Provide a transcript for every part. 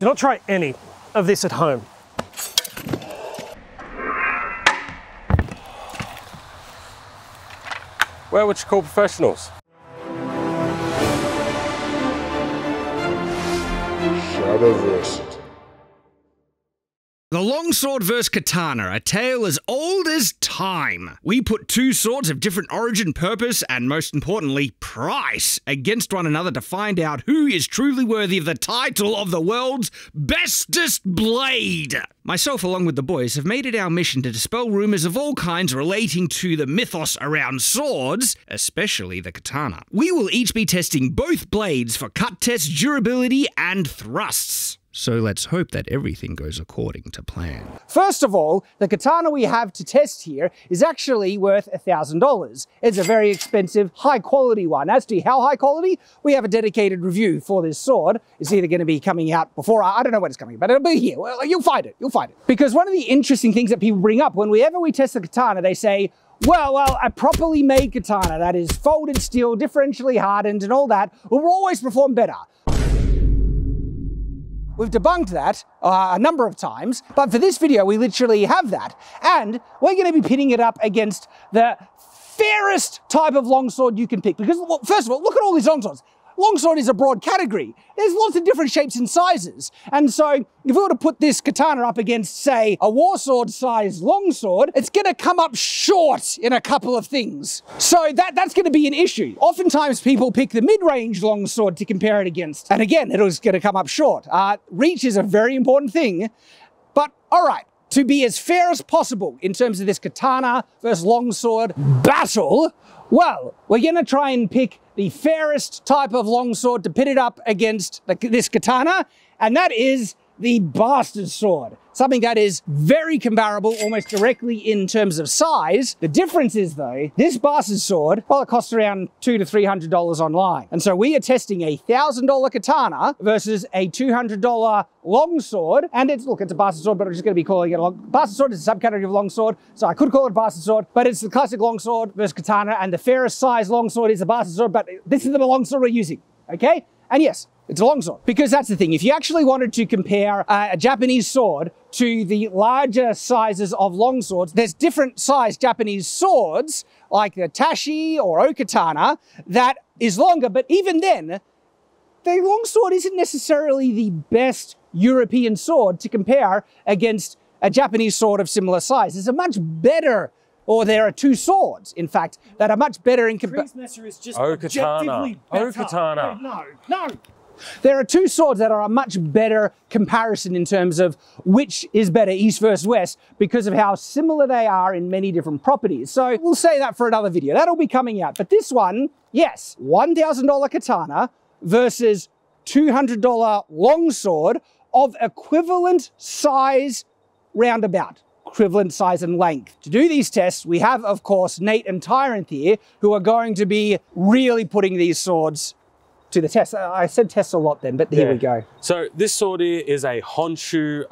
Do not try any of this at home. Where would you call professionals? Shadowverse. The Longsword vs. Katana, a tale as old as time. We put two swords of different origin, purpose, and most importantly, price against one another to find out who is truly worthy of the title of the world's bestest blade. Myself, along with the boys, have made it our mission to dispel rumors of all kinds relating to the mythos around swords, especially the katana. We will each be testing both blades for cut test, durability, and thrusts. So let's hope that everything goes according to plan. First of all, the katana we have to test here is actually worth $1,000. It's a very expensive, high quality one. As to how high quality, we have a dedicated review for this sword. It's either going to be coming out before, I don't know when it's coming, but it'll be here. Well, you'll find it, Because one of the interesting things that people bring up whenever we test the katana, they say, well, a properly made katana that is folded steel, differentially hardened and all that will always perform better. We've debunked that a number of times, but for this video, we literally have that. And we're going to be pitting it up against the fairest type of longsword you can pick. Because, well, first of all, look at all these longswords. Longsword is a broad category. There's lots of different shapes and sizes. And so if we were to put this katana up against, say, a warsword sized longsword, it's going to come up short in a couple of things. So that's going to be an issue. Oftentimes people pick the mid-range longsword to compare it against. And again, it was going to come up short. Reach is a very important thing. But all right, to be as fair as possible in terms of this katana versus longsword battle, well, we're going to try and pick the fairest type of longsword to pit it up against this katana, and that is the bastard sword. Something that is very comparable, almost directly in terms of size. The difference is though, this bastard sword, well, it costs around $200 to $300 online. And so we are testing a $1,000 katana versus a $200 longsword. And it's a bastard sword, but I'm just going to be calling it a bastard sword. Is a subcategory of longsword. So I could call it a bastard sword, but it's the classic longsword versus katana, and the fairest size longsword is a bastard sword, but this is the longsword we're using, okay? And yes, it's a longsword. Because that's the thing, if you actually wanted to compare a Japanese sword to the larger sizes of longswords, there's different sized Japanese swords, like the tashi or okatana, that is longer, but even then, the longsword isn't necessarily the best European sword to compare against a Japanese sword of similar size. There's a much better, or there are two swords, in fact, that are much better in comparison. is just objectively better. Okatana. No. There are two swords that are a much better comparison in terms of which is better, east versus west, because of how similar they are in many different properties. So we'll say that for another video. That'll be coming out. But this one, yes, $1,000 katana versus $200 longsword of equivalent size roundabout. Equivalent size and length. To do these tests, we have, of course, Nate and Tyrant here, who are going to be really putting these swords to the test. I said test a lot then, but here we go. So this sword here is a Honshu,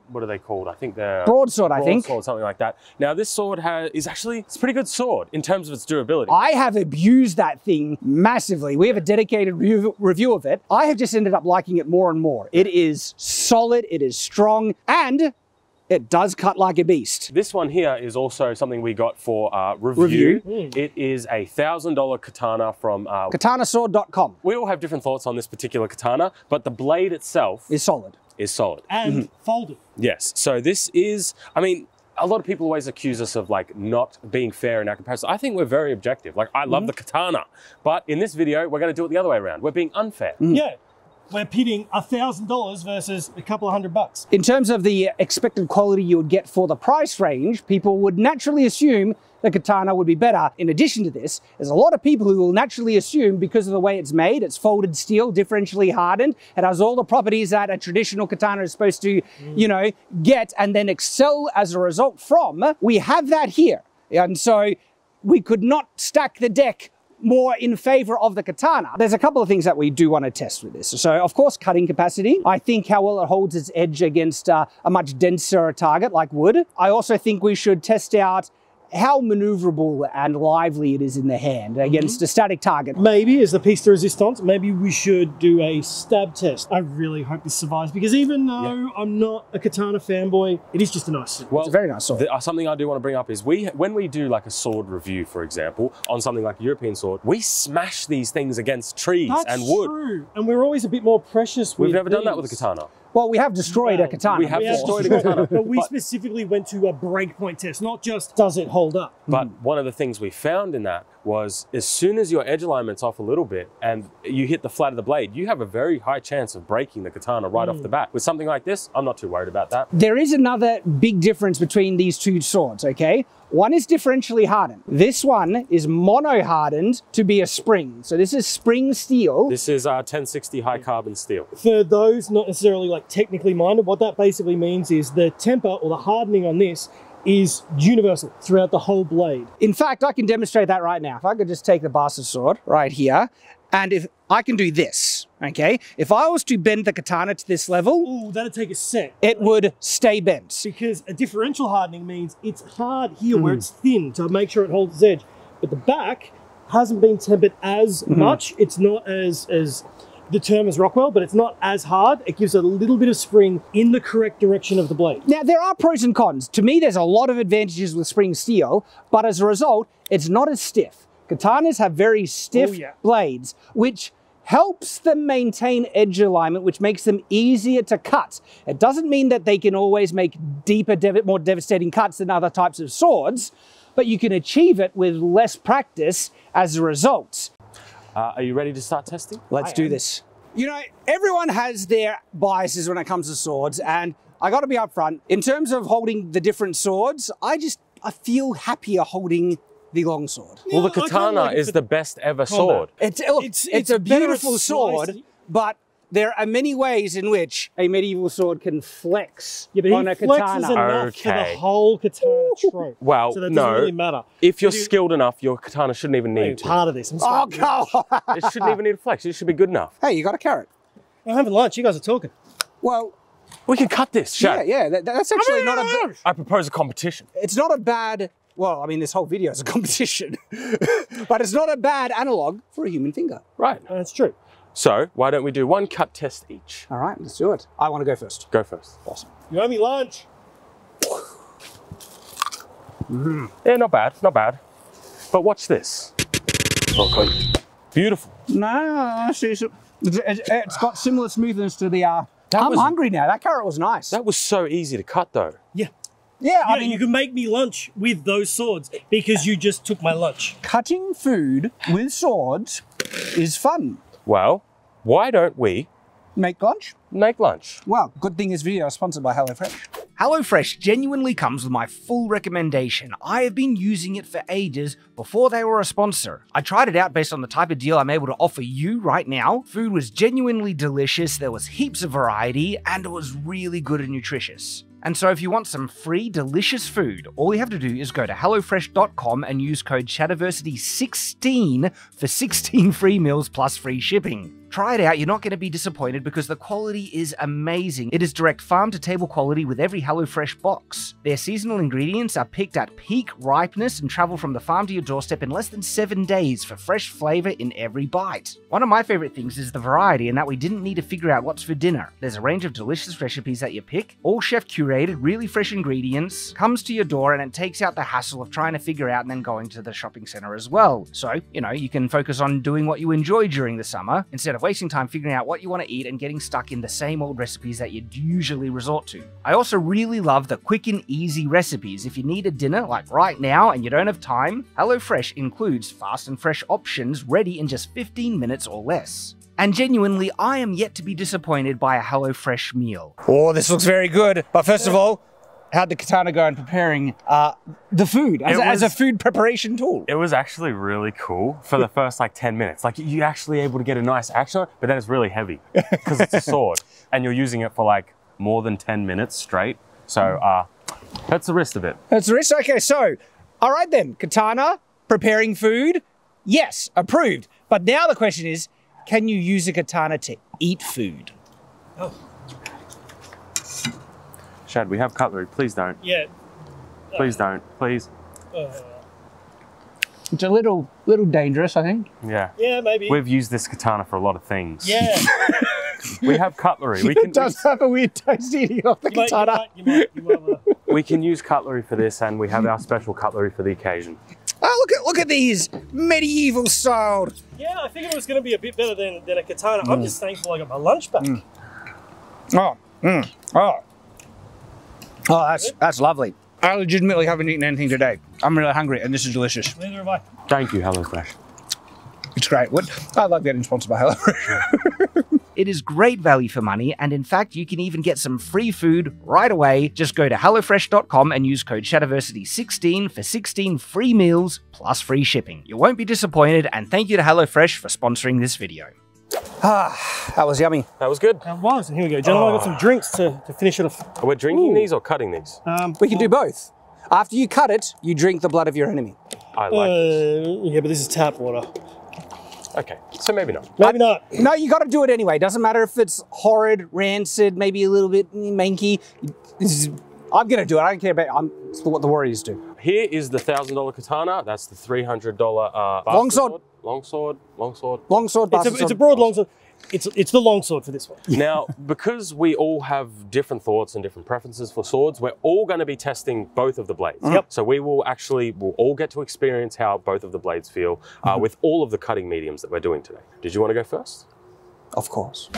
what are they called? I think they're... Broadsword, I think. Broadsword, something like that. Now this sword it's a pretty good sword in terms of its durability. I have abused that thing massively. We have a dedicated review of it. I have just ended up liking it more and more. It is solid, it is strong, and it does cut like a beast. This one here is also something we got for review. It is a $1,000 katana from... katanasword.com. We all have different thoughts on this particular katana, but the blade itself... is solid. And folded. Yes. So this is... I mean, a lot of people always accuse us of like not being fair in our comparison. I think we're very objective. Like, I love the katana, but in this video, we're going to do it the other way around. We're being unfair. Yeah. We're pitting $1,000 versus a couple of $100. In terms of the expected quality you would get for the price range, people would naturally assume the katana would be better. In addition to this, there's a lot of people who will naturally assume, because of the way it's made, it's folded steel, differentially hardened, it has all the properties that a traditional katana is supposed to, you know, get and then excel as a result from. We have that here. And so we could not stack the deck more in favor of the katana. There's a couple of things that we do want to test with this. So of course, cutting capacity. I think how well it holds its edge against a much denser target like wood. I also think we should test out how maneuverable and lively it is in the hand against a static target. Maybe as the piece de resistance, maybe we should do a stab test. I really hope this survives because even though I'm not a katana fanboy, it is just a nice sword. Well, It's a very nice sword. Something I do want to bring up is when we do like a sword review, for example, on something like a European sword, we smash these things against trees and wood. True. And we're always a bit more precious with We've never done that with a these. katana. Well, we have destroyed a katana. We have before. destroyed a katana. But we specifically went to a breakpoint test, not just does it hold up. But one of the things we found in that was as soon as your edge alignment's off a little bit and you hit the flat of the blade, you have a very high chance of breaking the katana right off the bat. With something like this, I'm not too worried about that. There is another big difference between these two swords, okay? One is differentially hardened. This one is mono hardened to be a spring. So this is spring steel. This is 1060 high carbon steel. For those not necessarily like technically minded, what that basically means is the temper or the hardening on this is universal throughout the whole blade. In fact, I can demonstrate that right now. If I could just take the bastard sword right here, and if I can do this, okay? If I was to bend the katana to this level, Ooh, that'd take a sec. it would stay bent. Because a differential hardening means it's hard here where it's thin to make sure it holds its edge. But the back hasn't been tempered as much. It's not as the term is Rockwell, but it's not as hard. It gives a little bit of spring in the correct direction of the blade. Now, there are pros and cons. To me, there's a lot of advantages with spring steel, but as a result, it's not as stiff. Katanas have very stiff blades, which helps them maintain edge alignment, which makes them easier to cut. It doesn't mean that they can always make deeper, more devastating cuts than other types of swords, but you can achieve it with less practice as a result. Are you ready to start testing? Let's do this. You know, everyone has their biases when it comes to swords, and I got to be upfront. In terms of holding the different swords, I feel happier holding the longsword. Well, the katana is the best ever sword. It's a beautiful sword, but there are many ways in which a medieval sword can flex on a katana. Enough for the whole katana trope. Well, so that doesn't really matter. If you're skilled enough, your katana shouldn't even need to. Part of this. Oh, come on. It shouldn't even need a flex. It should be good enough. Hey, you got a carrot. I'm having lunch. You guys are talking. Well, we can cut this, Shad. Yeah, that's actually not a... I propose a competition. It's not a bad... Well, I mean, this whole video is a competition. But it's not a bad analog for a human finger. Right. That's true. So, why don't we do one cut test each? All right, let's do it. I want to go first. Go first. Awesome. You owe me lunch. Yeah, not bad, not bad. But watch this. Okay. Beautiful. No, it's got similar smoothness to the... I'm hungry now. That carrot was nice. That was so easy to cut, though. Yeah. Yeah, I mean, you can make me lunch with those swords because you just took my lunch. cutting food with swords is fun. Well, why don't we Make lunch? make lunch? Well, good thing this video is sponsored by HelloFresh. HelloFresh genuinely comes with my full recommendation. I have been using it for ages before they were a sponsor. I tried it out based on the type of deal I'm able to offer you right now. Food was genuinely delicious, there was heaps of variety, and it was really good and nutritious. And so if you want some free, delicious food, all you have to do is go to HelloFresh.com and use code Shadowversity16 for 16 free meals plus free shipping. Try it out, you're not going to be disappointed because the quality is amazing. It is direct farm to table quality with every HelloFresh box. Their seasonal ingredients are picked at peak ripeness and travel from the farm to your doorstep in less than 7 days for fresh flavor in every bite. One of my favorite things is the variety and that we didn't need to figure out what's for dinner. There's a range of delicious recipes that you pick, all chef curated, really fresh ingredients, comes to your door and it takes out the hassle of trying to figure out and then going to the shopping center as well. So, you can focus on doing what you enjoy during the summer instead of wasting time figuring out what you want to eat and getting stuck in the same old recipes that you'd usually resort to. I also really love the quick and easy recipes. If you need a dinner like right now and you don't have time, HelloFresh includes fast and fresh options ready in just 15 minutes or less. And genuinely, I am yet to be disappointed by a HelloFresh meal. Oh, this looks very good. But first of all, how'd the katana go in preparing the food as a food preparation tool? It was actually really cool for the first 10 minutes. You're actually able to get a nice action, but then it's really heavy because it's a sword and you're using it for more than 10 minutes straight. So that's the rest of it. That's the rest? Okay, so, all right then, katana, preparing food, yes, approved. But now the question is, can you use a katana to eat food? Oh. Shad, we have cutlery. Please don't. Yeah. Please don't. Please. It's a little dangerous, I think. Yeah. Yeah, maybe. We've used this katana for a lot of things. Yeah. We have cutlery. It does have a weird taste eating off the katana. You might We can use cutlery for this, and we have our special cutlery for the occasion. Oh, look at these medieval styled. Yeah, I figured it was going to be a bit better than a katana. I'm just thankful I got my lunch back. Oh, that's lovely. I legitimately haven't eaten anything today. I'm really hungry, and this is delicious. Neither have I. Thank you, HelloFresh. It's great. I like getting sponsored by HelloFresh. It is great value for money, and in fact, you can even get some free food right away. Just go to hellofresh.com and use code Shadowversity16 for 16 free meals plus free shipping. You won't be disappointed, and thank you to HelloFresh for sponsoring this video. That was yummy. That was good. That was. And here we go, gentlemen. I got some drinks to finish it off. Are we drinking these or cutting these? We can do both. After you cut it, you drink the blood of your enemy. I like this. Yeah, but this is tap water. Okay, so maybe not. Maybe not. No, you got to do it anyway. Doesn't matter if it's horrid, rancid, maybe a little bit manky. I'm going to do it. I don't care about it's what the warriors do. Here is the $1,000 katana. That's the $300 longsword. Longsword. Longsword. It's a broad longsword. It's the longsword for this one. Now, because we all have different thoughts and different preferences for swords, we're all going to be testing both of the blades. Yep. So we'll all get to experience how both of the blades feel with all of the cutting mediums that we're doing today. Did you want to go first? Of course.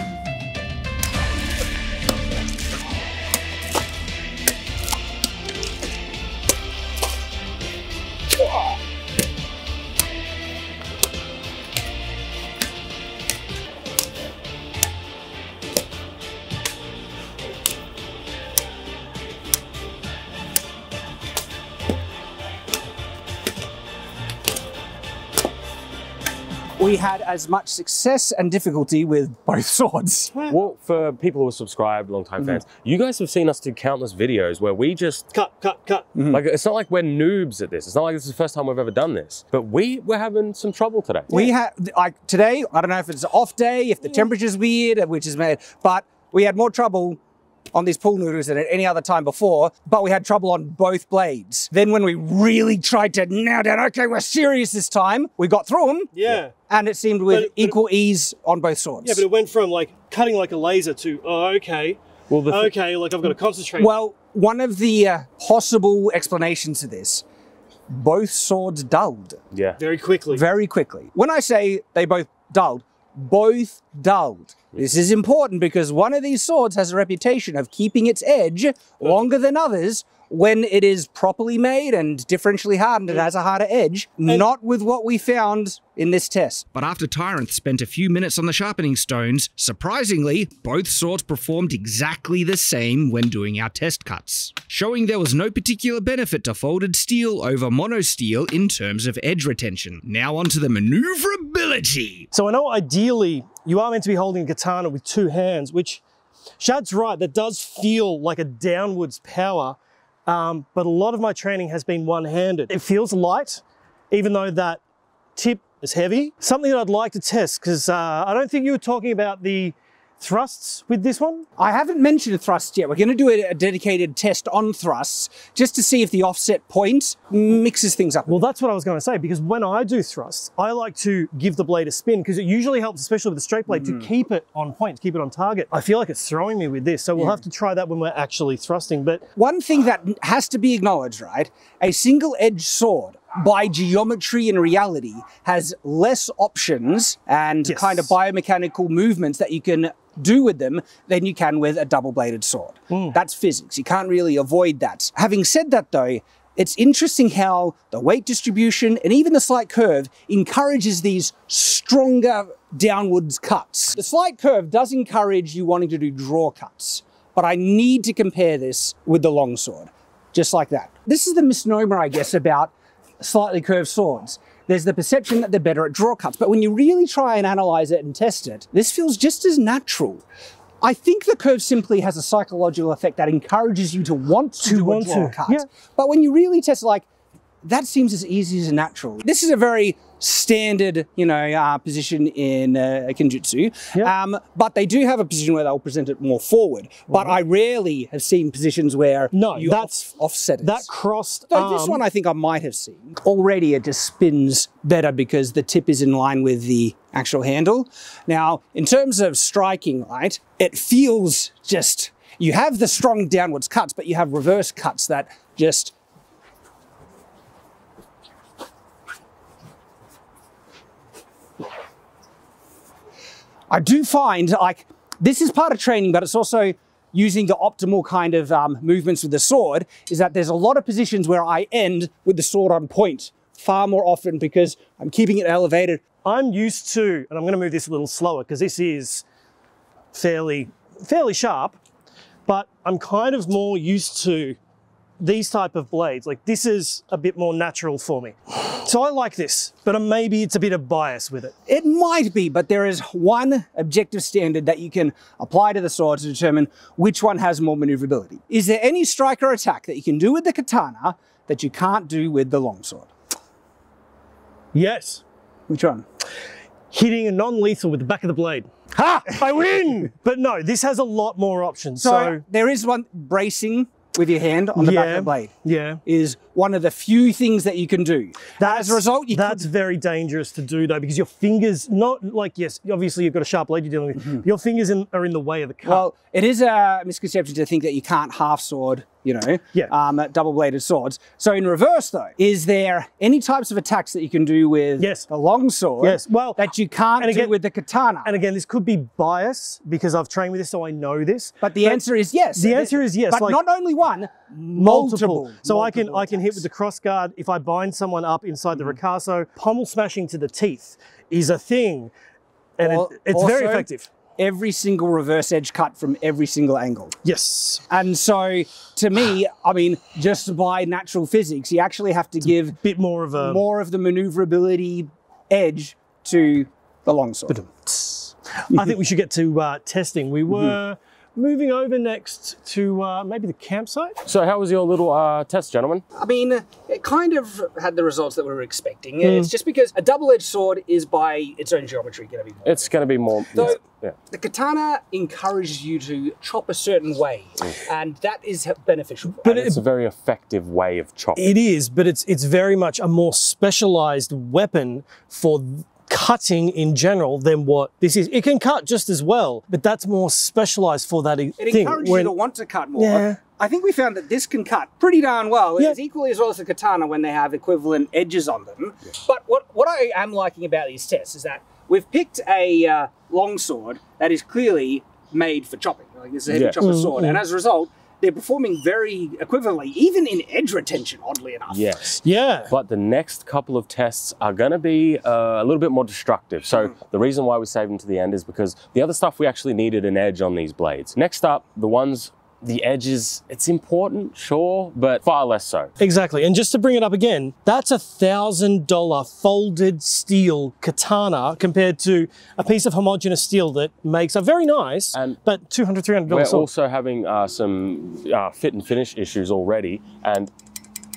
We had as much success and difficulty with both swords. Well, for people who are subscribed, long-time fans, you guys have seen us do countless videos where we just cut. Like, it's not like we're noobs at this. It's not like this is the first time we've ever done this. But we're having some trouble today. We had, like today, I don't know if it's an off day, if the temperature's weird, which is mad, but we had more trouble on these pool noodles than at any other time before, but we had trouble on both blades. Then when we really tried to nail down, okay, we're serious this time, we got through them. Yeah. And it seemed with equal ease on both swords. Yeah, but it went from like cutting like a laser to, okay, like I've got to concentrate. Well, one of the possible explanations to this, both swords dulled. Yeah. Very quickly. Very quickly. When I say they both dulled. This is important because one of these swords has a reputation of keeping its edge longer than others when it is properly made and differentially hardened. It has a harder edge, not with what we found in this test. But after Tyrant spent a few minutes on the sharpening stones, surprisingly, both swords performed exactly the same when doing our test cuts, showing there was no particular benefit to folded steel over mono steel in terms of edge retention. Now onto the maneuverability. So I know ideally you are meant to be holding a katana with two hands, which Shad's right, that does feel like a downwards power, but a lot of my training has been one-handed. It feels light, even though that tip is heavy. Something that I'd like to test, because I don't think you were talking about the thrusts with this one? I haven't mentioned thrusts yet. We're going to do a dedicated test on thrusts just to see if the offset point mixes things up. Well, that's what I was going to say, because when I do thrusts, I like to give the blade a spin because it usually helps, especially with the straight blade, to keep it on point, to keep it on target. I feel like it's throwing me with this, so we'll have to try that when we're actually thrusting. But one thing that has to be acknowledged, right? A single-edged sword, by geometry and reality, has less options and kind of biomechanical movements that you can do with them than you can with a double-bladed sword. That's physics. You can't really avoid that. Having said that, though, it's interesting how the weight distribution and even the slight curve encourages these stronger downwards cuts. The slight curve does encourage you wanting to do draw cuts, but I need to compare this with the longsword, just like that. This is the misnomer, I guess, about slightly curved swords. There's the perception that they're better at draw cuts, but when you really try and analyze it and test it, this feels just as natural. I think the curve simply has a psychological effect that encourages you to want to do a draw cut. But when you really test it, like, that seems as easy as natural. This is a very standard, you know, position in Kenjutsu. Yep. But they do have a position where they'll present it more forward. But I rarely have seen positions where you offset it. That crossed So this one I think I might have seen. Already it just spins better because the tip is in line with the actual handle. Now, in terms of striking, right, it feels just, you have the strong downwards cuts, but you have reverse cuts that just... I do find, like, this is part of training, but it's also using the optimal kind of movements with the sword, is that there's a lot of positions where I end with the sword on point far more often because I'm keeping it elevated. I'm used to, and I'm going to move this a little slower because this is fairly sharp, but I'm kind of more used to these type of blades. Like, this is a bit more natural for me. So I like this, but maybe it's a bit of bias with it. It might be, but there is one objective standard that you can apply to the sword to determine which one has more maneuverability. Is there any strike or attack that you can do with the katana that you can't do with the longsword? Yes. Which one? Hitting a non-lethal with the back of the blade. Ha! I win! But no, this has a lot more options. So there is one, bracing with your hand on the back of the blade. Yeah. Is one of the few things that you can do. As a result, that's very dangerous to do though, because your fingers, not like, yes, obviously you've got a sharp blade you're dealing with, your fingers are in the way of the cut. Well, it is a misconception to think that you can't half sword, you know, double-bladed swords. So in reverse though, is there any types of attacks that you can do with the long sword that you can't do with the katana? And again, this could be bias because I've trained with this, so I know this. But the answer is yes. The answer is yes. But like, not only one, multiple. So I can hit with the cross guard. If I bind someone up inside the ricasso, pommel smashing to the teeth is a thing. And it's very effective. Every single reverse edge cut from every single angle. Yes. And so to me, I mean, just by natural physics, you actually have to give a bit more of the maneuverability edge to the longsword. I think we should get to testing. We were moving over next to maybe the campsite. So how was your little test, gentlemen? I mean, it kind of had the results that we were expecting. It's just because a double-edged sword is by its own geometry going to be more. It's going to be more. Though the katana encourages you to chop a certain way, and that is beneficial. But it's a very effective way of chopping. It is, but it's very much a more specialized weapon for cutting in general than what this is. It can cut just as well, but that's more specialized for that thing. It encourages you to want to cut more. Yeah. I think we found that this can cut pretty darn well. It's equally as well as the katana when they have equivalent edges on them. Yeah. But what I am liking about these tests is that we've picked a longsword that is clearly made for chopping. Like, this is a heavy chopper sword, and as a result, they're performing very equivalently, even in edge retention, oddly enough. Yes. Yeah. But the next couple of tests are going to be a little bit more destructive. So the reason why we saved them to the end is because the other stuff we actually needed an edge on these blades. Next up, the edges, it's important, sure, but far less so. Exactly. And just to bring it up again, that's $1,000 folded steel katana compared to a piece of homogeneous steel that makes a very nice, but $200, $300 We're sword. also having some fit and finish issues already. And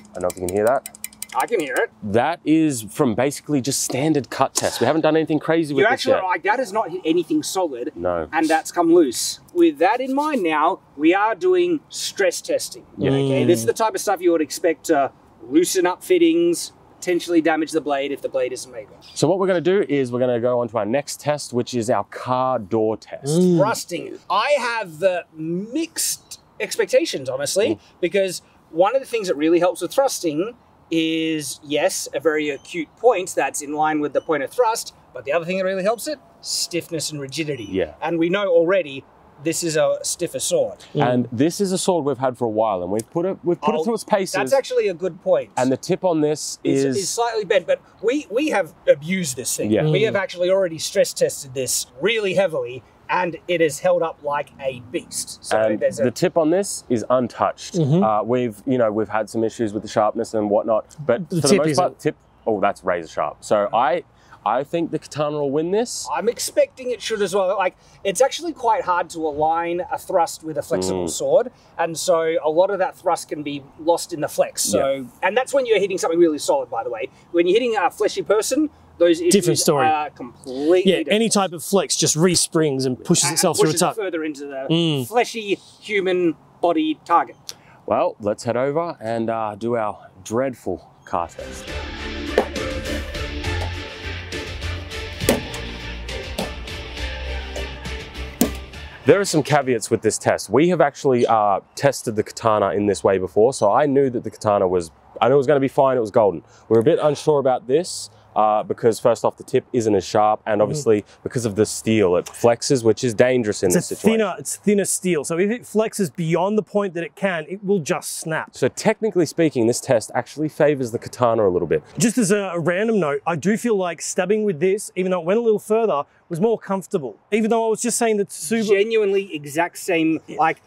I don't know if you can hear that. I can hear it. That is from basically just standard cut tests. We haven't done anything crazy with this yet. Like, that has not hit anything solid. No. And that's come loose. With that in mind now, we are doing stress testing. Yeah. Okay, this is the type of stuff you would expect to loosen up fittings, potentially damage the blade if the blade isn't made well. So what we're going to do is we're going to go on to our next test, which is our car door test. Thrusting. I have mixed expectations, honestly, because one of the things that really helps with thrusting is, yes, a very acute point that's in line with the point of thrust, but the other thing that really helps it, stiffness and rigidity. Yeah. And we know already this is a stiffer sword. And this is a sword we've had for a while, and we've put it through its paces. That's actually a good point. And the tip on this is slightly bent, but we have abused this thing. Yeah. We have actually already stress tested this really heavily, and it is held up like a beast. So and the tip on this is untouched. We've had some issues with the sharpness and whatnot, but for the most part, that's razor sharp. So I think the katana will win this. I'm expecting it should as well. Like, it's actually quite hard to align a thrust with a flexible sword, and so a lot of that thrust can be lost in the flex. So, and that's when you're hitting something really solid, by the way. When you're hitting a fleshy person, those issues Different story. are completely Yeah, different. any type of flex just re-springs and pushes itself through a pushes it tuck. further into the fleshy human body target. Well, let's head over and do our dreadful car test. There are some caveats with this test. We have actually tested the Katana in this way before, so I knew that the Katana was, I knew it was going to be fine, it was golden. We're a bit unsure about this because first off, the tip isn't as sharp, and obviously because of the steel, it flexes, which is dangerous in this situation. It's thinner steel, so if it flexes beyond the point that it can, it will just snap. So technically speaking, this test actually favors the Katana a little bit. Just as a random note, I do feel like stabbing with this, even though it went a little further, was more comfortable. Even though I was just saying that Subaru Genuinely exact same, like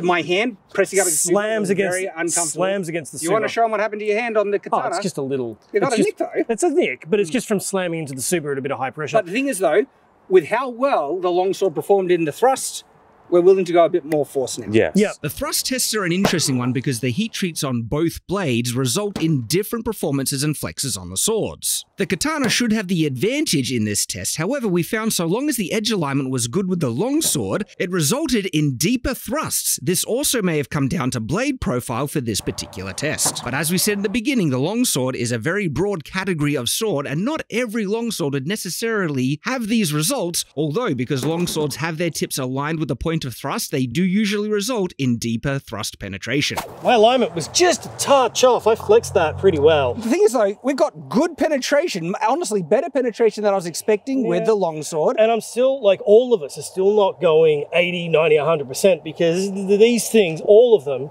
my hand pressing up against the slams against, very uncomfortable. slams against the Subaru. You want to show them what happened to your hand on the Oh, Katana? it's just a little. You got it's a just- nick though. It's a nick, but it's just from slamming into the Subaru at a bit of high pressure. But the thing is though, with how well the longsword performed in the thrust, we're willing to go a bit more force now. Yes. Yeah. The thrust tests are an interesting one because the heat treats on both blades result in different performances and flexes on the swords. The Katana should have the advantage in this test, however we found so long as the edge alignment was good with the longsword, it resulted in deeper thrusts. This also may have come down to blade profile for this particular test. But as we said in the beginning, the longsword is a very broad category of sword, and not every longsword would necessarily have these results, although because longswords have their tips aligned with the point of thrust, they do usually result in deeper thrust penetration. My alignment was just a touch off. I flexed that pretty well. The thing is though, we've got good penetration, honestly better penetration than I was expecting with the longsword. And I'm still, like, all of us are still not going 80, 90, 100% because these things, all of them,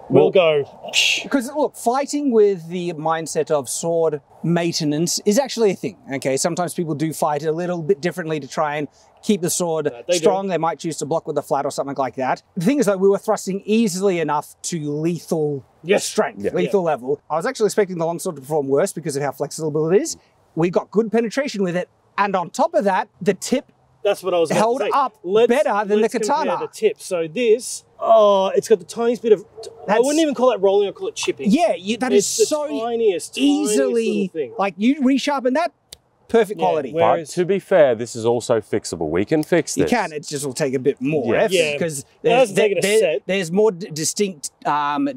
will go. Because look, fighting with the mindset of sword maintenance is actually a thing, okay? Sometimes people do fight a little bit differently to try and keep the sword strong. They might choose to block with the flat or something like that. The thing is though, we were thrusting easily enough to lethal strength, lethal level. I was actually expecting the longsword to perform worse because of how flexible it is. We got good penetration with it. And on top of that, the tip That's what I was about held to say. up better than the let's Katana. compare the tip. So this, it's got the tiniest bit of, I wouldn't even call that rolling, I'd call it chipping. Yeah, that is It's the so tiniest easily, little thing. like you resharpen that, perfect quality. But to be fair, this is also fixable. We can fix this. You can, it just will take a bit more Yes. effort Yeah. because It hasn't taken a set. there's more distinct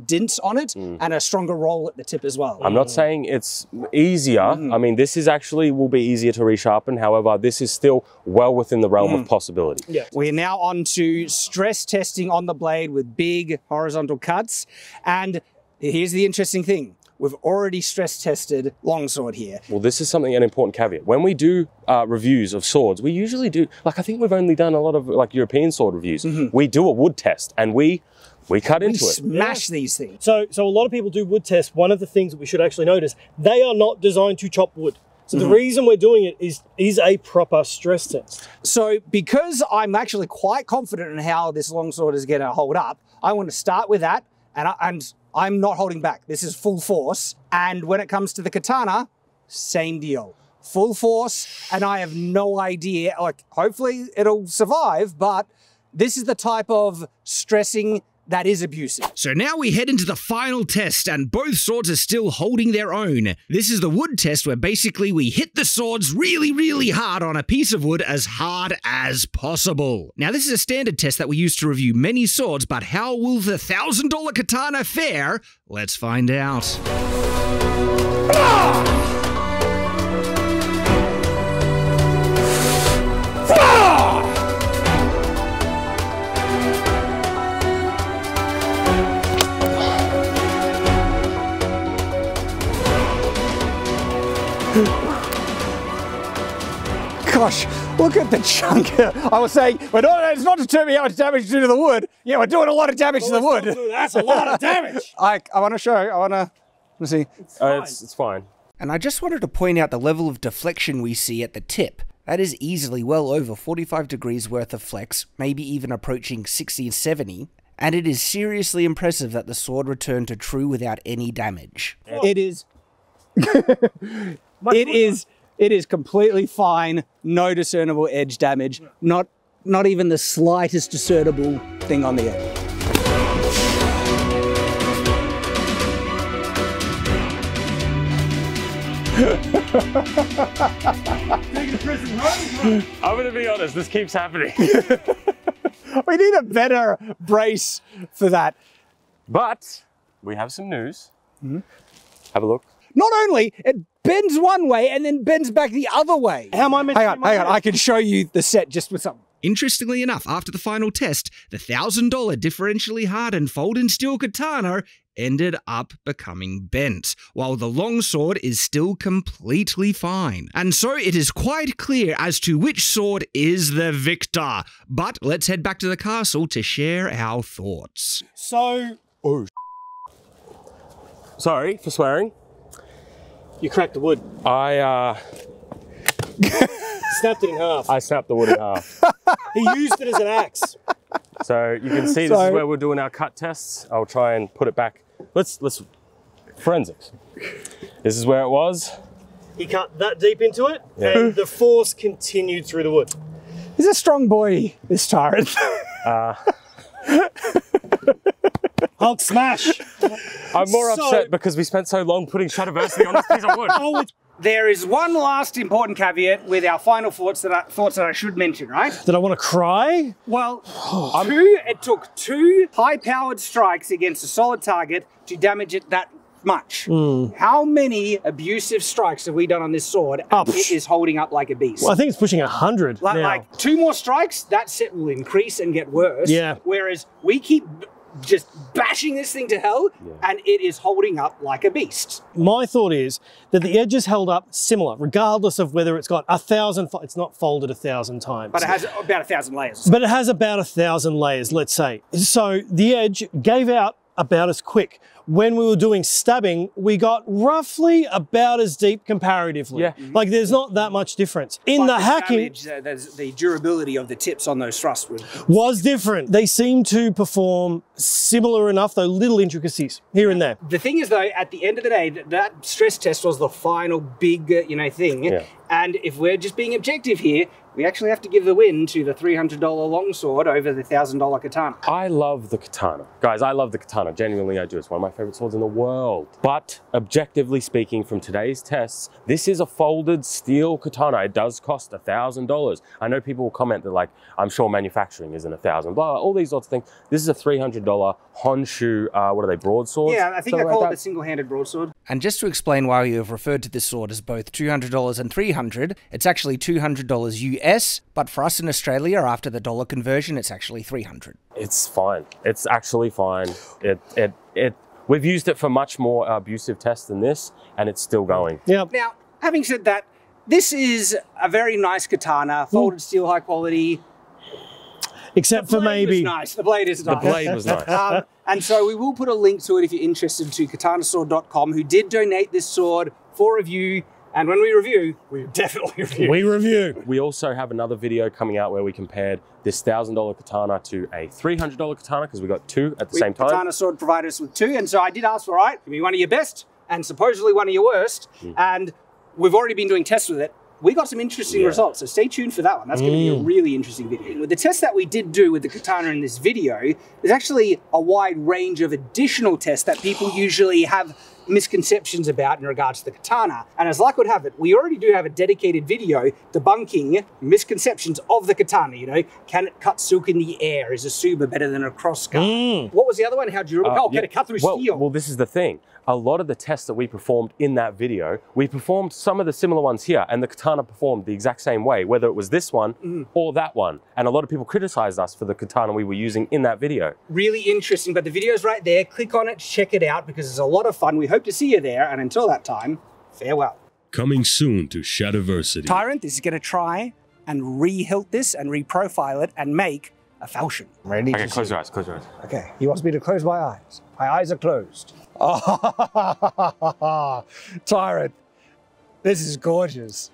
dints on it and a stronger roll at the tip as well. I'm not saying it's easier. I mean, this is actually will be easier to resharpen. However, this is still well within the realm of possibility. Yeah. We're now on to stress testing on the blade with big horizontal cuts. And here's the interesting thing. We've already stress tested longsword here. Well, this is something, an important caveat. When we do reviews of swords, we usually do, like I think we've only done a lot of like European sword reviews. We do a wood test and we cut into it. Smash these things. So a lot of people do wood tests. One of the things that we should actually notice, they are not designed to chop wood. So the reason we're doing it is a proper stress test. So because I'm actually quite confident in how this longsword is going to hold up, I want to start with that, and I'm not holding back. This is full force. And when it comes to the Katana, same deal. Full force, and I have no idea, like, hopefully it'll survive, but this is the type of stressing that is abusive. So now we head into the final test, and both swords are still holding their own. This is the wood test where basically we hit the swords really, really hard on a piece of wood as hard as possible. Now this is a standard test that we use to review many swords, but how will the $1,000 Katana fare? Let's find out. Gosh, look at the chunk. I was saying, it's not determining how much damage to do to the wood. Yeah, we're doing a lot of damage to the wood. That's a lot of damage. I want to show, let's see. It's fine. And I just wanted to point out the level of deflection we see at the tip. That is easily well over 45 degrees worth of flex, maybe even approaching 60 and 70. And it is seriously impressive that the sword returned to true without any damage. It is. It is completely fine. No discernible edge damage. Not even the slightest discernible thing on the edge. I'm gonna be honest, this keeps happening. We need a better brace for that. But we have some news. Have a look. Not only, it bends one way and then bends back the other way. How am I meant to Hang on, I can show you the set just with something. Interestingly enough, after the final test, the $1,000 differentially hardened fold-in steel katana ended up becoming bent, while the longsword is still completely fine. And so it is quite clear as to which sword is the victor. But let's head back to the castle to share our thoughts. So, Sorry for swearing. you cracked the wood. I Snapped it in half. snapped the wood in half. He used it as an axe. So you can see this is where we're doing our cut tests. I'll try and put it back. Let's forensics. This is where it was. He cut that deep into it, and the force continued through the wood. He's a strong boy, this tyrant. Hulk smash. I'm more upset because we spent so long putting Shadowversity on this piece of wood. There is one last important caveat with our final thoughts that I should mention, right? Did I want to cry? Well, it took 2 high-powered strikes against a solid target to damage it that much. How many abusive strikes have we done on this sword? And it is holding up like a beast. Well, I think it's pushing 100 now. Like 2 more strikes, that set will increase and get worse. Yeah. Whereas we keep just bashing this thing to hell, and it is holding up like a beast. My thought is that the edge is held up similar, regardless of whether it's got 1,000, it's not folded 1,000 times. But it has about 1,000 layers. But it has about 1,000 layers, let's say. So the edge gave out about as quick. When we were doing stabbing, we got roughly about as deep comparatively. Yeah. Like there's not that much difference. In the hacking, Damage, the durability of the tips on those thrusts was different. They seem to perform similar enough, though little intricacies here and there. The thing is, though, at the end of the day, that stress test was the final big, thing. Yeah. And if we're just being objective here, we actually have to give the win to the $300 longsword over the $1,000 katana. I love the katana. Guys, I love the katana. Genuinely, I do. It's one of my favorite swords in the world. But objectively speaking, from today's tests, this is a folded steel katana. It does cost $1,000. I know people will comment that, like, I'm sure manufacturing isn't $1,000, blah, all these sorts of things. This is a $300 Honshu, what are they, broadswords? Yeah, I think I call it the single-handed broadsword. And just to explain why we have referred to this sword as both $200 and $300, it's actually $200 US, but for us in Australia, after the dollar conversion, it's actually $300. It's fine. It's actually fine. We've used it for much more abusive tests than this, and it's still going. Yep. Now, having said that, this is a very nice katana, folded steel, high quality. Except for maybe. Nice. The blade is nice. The blade was nice. And so we will put a link to it if you're interested to katanasword.com, who did donate this sword for review. And when we review, we definitely review. We review. We also have another video coming out where we compared this $1,000 katana to a $300 katana because we got 2 at the same time. Katana Sword provided us with 2, and so I did ask for, all right, give me one of your best and supposedly one of your worst. And we've already been doing tests with it. We got some interesting results, so stay tuned for that one. That's going to be a really interesting video. With the test that we did do with the katana in this video, there's actually a wide range of additional tests that people usually have misconceptions about in regards to the katana. And as luck would have it, we already do have a dedicated video debunking misconceptions of the katana. You know, can it cut silk in the air? Is a Suba better than a crossguard? What was the other one? How durable? Can it cut through steel? Well, this is the thing. A lot of the tests that we performed in that video, we performed some of the similar ones here, and the katana performed the exact same way, whether it was this one or that one. And a lot of people criticized us for the katana we were using in that video. Really interesting, but the video's right there. Click on it, check it out, because it's a lot of fun. We hope to see you there, and until that time, farewell. Coming soon to Shadowversity. Tyrant, this is going to try and re-hilt this and re-profile it and make a falchion. Ready? Okay, close your eyes, close your eyes. Okay, he wants me to close my eyes. My eyes are closed. Tyrant, this is gorgeous.